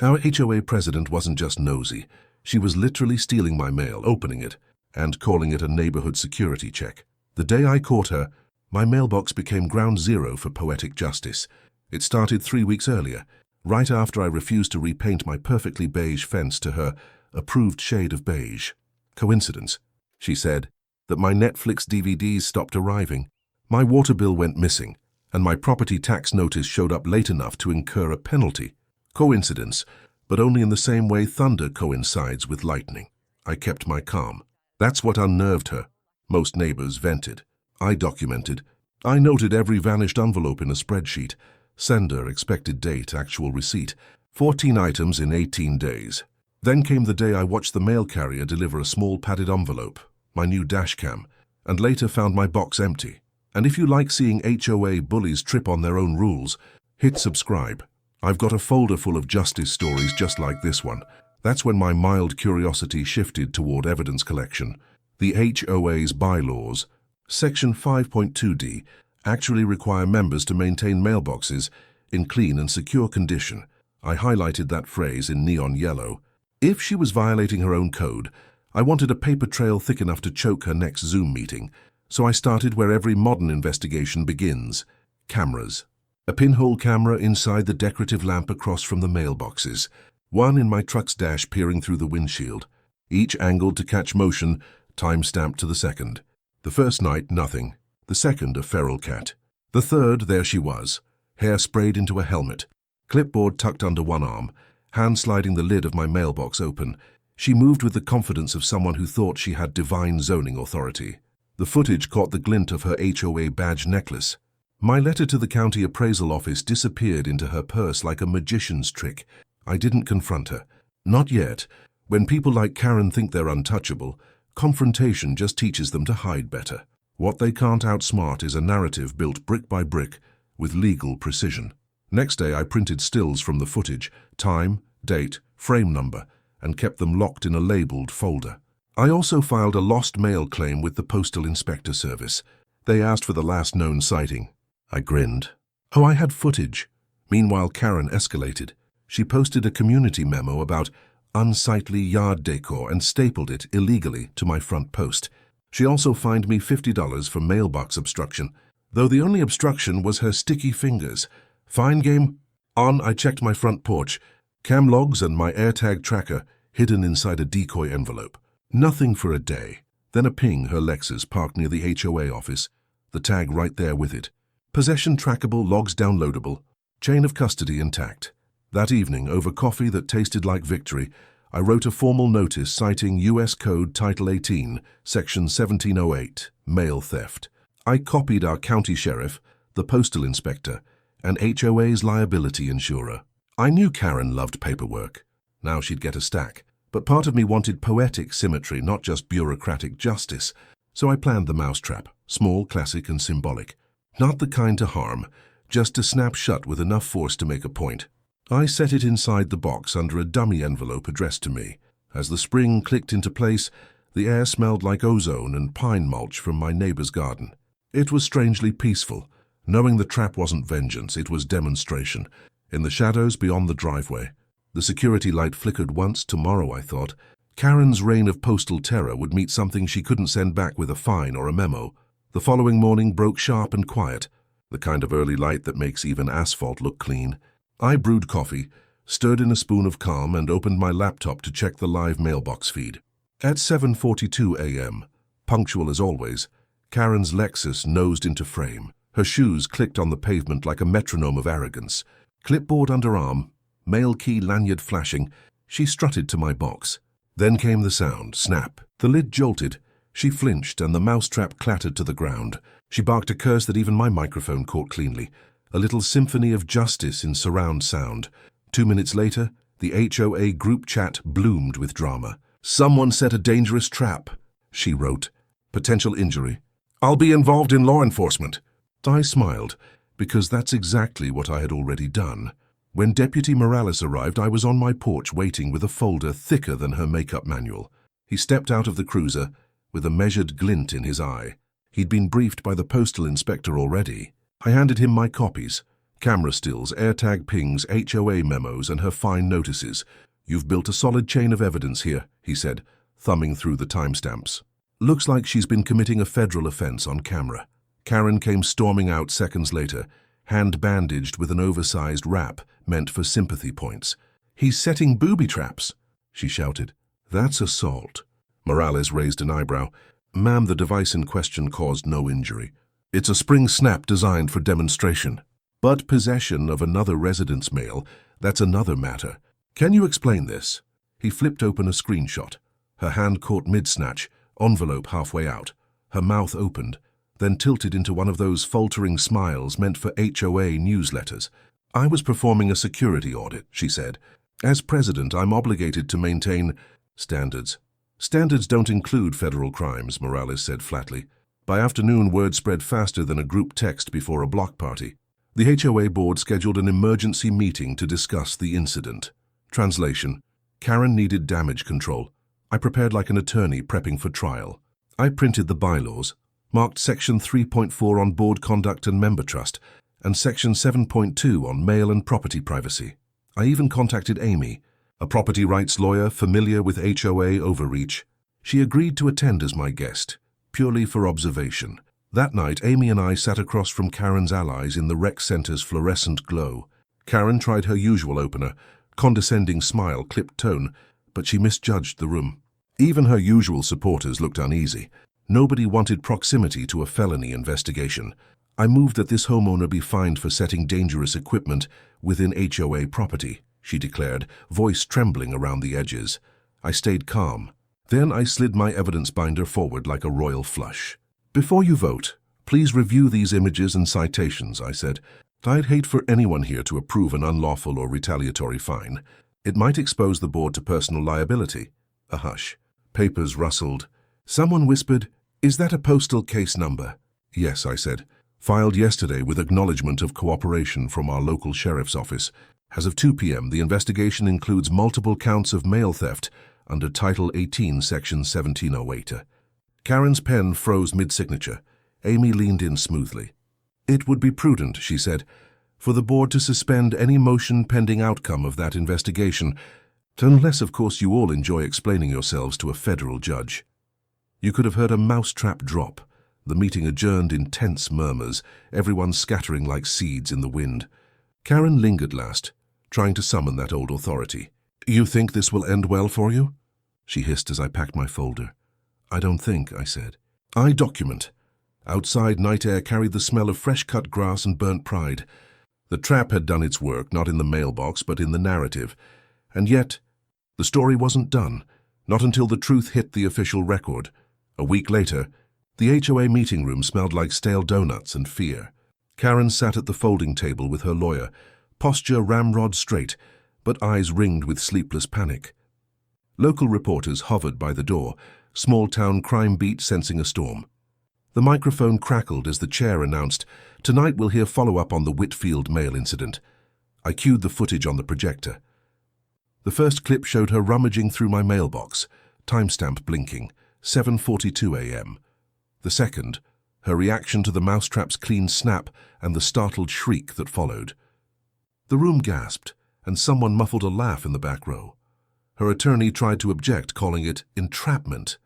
Our HOA president wasn't just nosy. She was literally stealing my mail, opening it, and calling it a neighborhood security check. The day I caught her, my mailbox became ground zero for poetic justice. It started 3 weeks earlier, right after I refused to repaint my perfectly beige fence to her approved shade of beige. Coincidence, she said, that my Netflix DVDs stopped arriving, my water bill went missing, and my property tax notice showed up late enough to incur a penalty. Coincidence, but only in the same way thunder coincides with lightning. I kept my calm. That's what unnerved her. Most neighbors vented. I documented. I noted every vanished envelope in a spreadsheet. Sender, expected date, actual receipt. 14 items in 18 days. Then came the day I watched the mail carrier deliver a small padded envelope, my new dashcam, and later found my box empty. And if you like seeing HOA bullies trip on their own rules, hit subscribe. I've got a folder full of justice stories just like this one. That's when my mild curiosity shifted toward evidence collection. The HOA's bylaws, Section 5.2d, actually require members to maintain mailboxes in clean and secure condition. I highlighted that phrase in neon yellow. If she was violating her own code, I wanted a paper trail thick enough to choke her next Zoom meeting, so I started where every modern investigation begins: cameras. A pinhole camera inside the decorative lamp across from the mailboxes, one in my truck's dash peering through the windshield, each angled to catch motion, time-stamped to the second. The first night, nothing. The second, a feral cat. The third, there she was, hair sprayed into a helmet, clipboard tucked under one arm, hand sliding the lid of my mailbox open. She moved with the confidence of someone who thought she had divine zoning authority. The footage caught the glint of her HOA badge necklace. My letter to the county appraisal office disappeared into her purse like a magician's trick. I didn't confront her. Not yet. When people like Karen think they're untouchable, confrontation just teaches them to hide better. What they can't outsmart is a narrative built brick by brick with legal precision. Next day I printed stills from the footage, time, date, frame number, and kept them locked in a labeled folder. I also filed a lost mail claim with the Postal Inspector Service. They asked for the last known sighting. I grinned. Oh, I had footage. Meanwhile, Karen escalated. She posted a community memo about unsightly yard decor and stapled it illegally to my front post. She also fined me $50 for mailbox obstruction, though the only obstruction was her sticky fingers. Fine game on. I checked my front porch, cam logs and my AirTag tracker hidden inside a decoy envelope. Nothing for a day. Then a ping, her Lexus parked near the HOA office, the tag right there with it. Possession trackable, logs downloadable, chain of custody intact. That evening, over coffee that tasted like victory, I wrote a formal notice citing U.S. Code Title 18, Section 1708, mail theft. I copied our county sheriff, the postal inspector, and HOA's liability insurer. I knew Karen loved paperwork. Now she'd get a stack. But part of me wanted poetic symmetry, not just bureaucratic justice. So I planned the mousetrap, small, classic, and symbolic. Not the kind to harm, just to snap shut with enough force to make a point. I set it inside the box under a dummy envelope addressed to me. As the spring clicked into place, the air smelled like ozone and pine mulch from my neighbor's garden. It was strangely peaceful. Knowing the trap wasn't vengeance, it was demonstration. In the shadows beyond the driveway, the security light flickered once. Tomorrow, I thought, Karen's reign of postal terror would meet something she couldn't send back with a fine or a memo. The following morning broke sharp and quiet, the kind of early light that makes even asphalt look clean. I brewed coffee, stirred in a spoon of calm, and opened my laptop to check the live mailbox feed. At 7:42 a.m., punctual as always, Karen's Lexus nosed into frame. Her shoes clicked on the pavement like a metronome of arrogance. Clipboard under arm, mail key lanyard flashing, she strutted to my box. Then came the sound, snap. The lid jolted. She flinched and the mousetrap clattered to the ground. She barked a curse that even my microphone caught cleanly. A little symphony of justice in surround sound. 2 minutes later, the HOA group chat bloomed with drama. "Someone set a dangerous trap," she wrote. "Potential injury. I'll be involved in law enforcement." I smiled, because that's exactly what I had already done. When Deputy Morales arrived, I was on my porch waiting with a folder thicker than her makeup manual. He stepped out of the cruiser with a measured glint in his eye. He'd been briefed by the postal inspector already. I handed him my copies, Camera stills, AirTag pings, HOA memos, and her fine notices. "You've built a solid chain of evidence here," he said, thumbing through the timestamps. "Looks like she's been committing a federal offense on camera." Karen came storming out seconds later, hand bandaged with an oversized wrap meant for sympathy points. "He's setting booby traps," she shouted. "That's assault." Morales raised an eyebrow. "Ma'am, the device in question caused no injury. It's a spring snap designed for demonstration. But possession of another resident's mail, that's another matter. Can you explain this?" He flipped open a screenshot. Her hand caught mid-snatch, envelope halfway out. Her mouth opened, then tilted into one of those faltering smiles meant for HOA newsletters. "I was performing a security audit," she said. "As president, I'm obligated to maintain standards." "Standards don't include federal crimes," Morales said flatly. By afternoon, word spread faster than a group text before a block party. The HOA board scheduled an emergency meeting to discuss the incident. Translation: Karen needed damage control. I prepared like an attorney prepping for trial. I printed the bylaws, marked Section 3.4 on board conduct and member trust, and Section 7.2 on mail and property privacy. I even contacted Amy, a property rights lawyer familiar with HOA overreach. She agreed to attend as my guest, purely for observation. That night, Amy and I sat across from Karen's allies in the rec center's fluorescent glow. Karen tried her usual opener, condescending smile, clipped tone, but she misjudged the room. Even her usual supporters looked uneasy. Nobody wanted proximity to a felony investigation. "I moved that this homeowner be fined for setting dangerous equipment within HOA property," she declared, voice trembling around the edges. I stayed calm. Then I slid my evidence binder forward like a royal flush. "Before you vote, please review these images and citations," I said. "I'd hate for anyone here to approve an unlawful or retaliatory fine. It might expose the board to personal liability." A hush. Papers rustled. Someone whispered, "Is that a postal case number?" "Yes," I said. "Filed yesterday with acknowledgement of cooperation from our local sheriff's office. As of 2 p.m., the investigation includes multiple counts of mail theft under Title 18, Section 1708. Karen's pen froze mid-signature. Amy leaned in smoothly. "It would be prudent," she said, "for the board to suspend any motion pending outcome of that investigation, unless, of course, you all enjoy explaining yourselves to a federal judge." You could have heard a mousetrap drop. The meeting adjourned in tense murmurs, everyone scattering like seeds in the wind. Karen lingered last, trying to summon that old authority. "You think this will end well for you?" she hissed as I packed my folder. "I don't think," I said. "I document." Outside, night air carried the smell of fresh-cut grass and burnt pride. The trap had done its work, not in the mailbox, but in the narrative. And yet, the story wasn't done, not until the truth hit the official record. A week later, the HOA meeting room smelled like stale donuts and fear. Karen sat at the folding table with her lawyer, posture ramrod straight, but eyes ringed with sleepless panic. Local reporters hovered by the door, small-town crime beat sensing a storm. The microphone crackled as the chair announced, "Tonight we'll hear follow-up on the Whitfield mail incident." I cued the footage on the projector. The first clip showed her rummaging through my mailbox, timestamp blinking, 7:42 a.m. The second, her reaction to the mousetrap's clean snap and the startled shriek that followed. The room gasped, and someone muffled a laugh in the back row. Her attorney tried to object, calling it entrapment.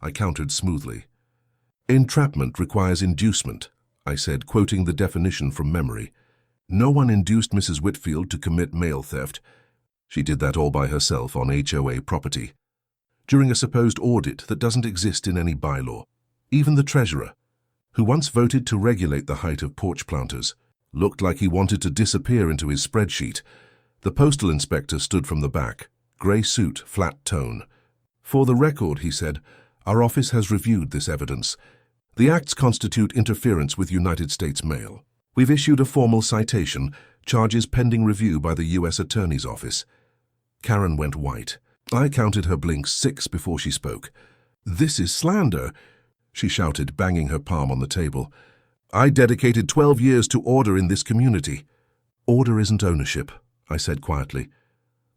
I countered smoothly. "Entrapment requires inducement," I said, quoting the definition from memory. "No one induced Mrs. Whitfield to commit mail theft. She did that all by herself on HOA property, during a supposed audit that doesn't exist in any bylaw. Even the treasurer, who once voted to regulate the height of porch planters, looked like he wanted to disappear into his spreadsheet. The postal inspector stood from the back, grey suit, flat tone. "For the record," he said, "our office has reviewed this evidence. The acts constitute interference with United States mail. We've issued a formal citation, charges pending review by the U.S. Attorney's Office." Karen went white. I counted her blinks 6 before she spoke. "This is slander," she shouted, banging her palm on the table. "I dedicated 12 years to order in this community." "Order isn't ownership," I said quietly.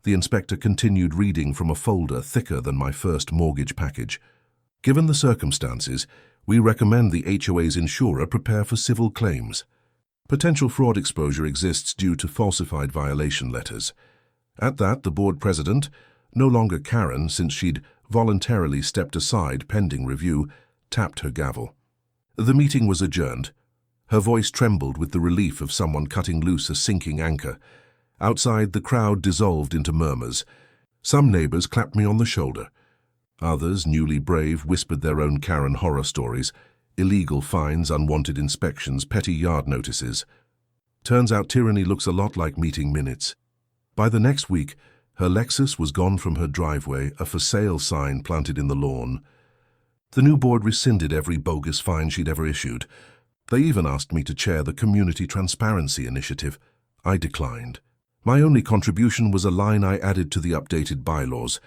The inspector continued reading from a folder thicker than my first mortgage package. "Given the circumstances, we recommend the HOA's insurer prepare for civil claims." Potential fraud exposure exists due to falsified violation letters. At that, the board president, no longer Karen since she'd voluntarily stepped aside pending review, tapped her gavel. The meeting was adjourned. Her voice trembled with the relief of someone cutting loose a sinking anchor. Outside, the crowd dissolved into murmurs. Some neighbors clapped me on the shoulder. Others, newly brave, whispered their own Karen horror stories. Illegal fines, unwanted inspections, petty yard notices. Turns out tyranny looks a lot like meeting minutes. By the next week, her Lexus was gone from her driveway, a for sale sign planted in the lawn. The new board rescinded every bogus fine she'd ever issued. They even asked me to chair the Community Transparency Initiative. I declined. My only contribution was a line I added to the updated bylaws.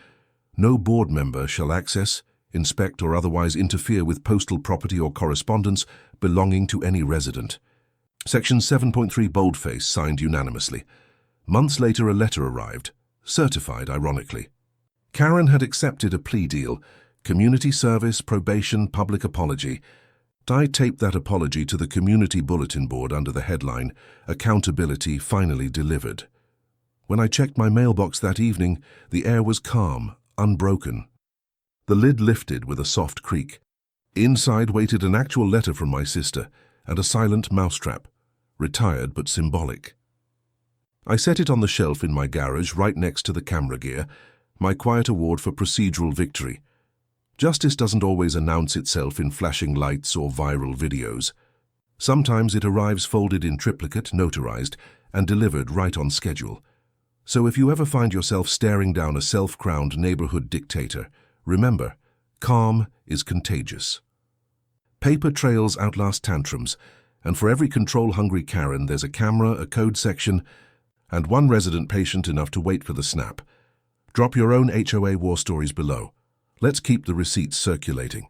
No board member shall access, inspect or otherwise interfere with postal property or correspondence belonging to any resident. Section 7.3 boldface signed unanimously. Months later a letter arrived, certified ironically. Karen had accepted a plea deal, community service, probation, public apology. I taped that apology to the community bulletin board under the headline, Accountability Finally Delivered. When I checked my mailbox that evening, the air was calm, unbroken. The lid lifted with a soft creak. Inside waited an actual letter from my sister and a silent mousetrap, retired but symbolic. I set it on the shelf in my garage right next to the camera gear, my quiet award for procedural victory. Justice doesn't always announce itself in flashing lights or viral videos. Sometimes it arrives folded in triplicate, notarized, and delivered right on schedule. So if you ever find yourself staring down a self-crowned neighborhood dictator, remember, calm is contagious. Paper trails outlast tantrums, and for every control-hungry Karen there's a camera, a code section, and one resident patient enough to wait for the snap. Drop your own HOA war stories below. Let's keep the receipts circulating.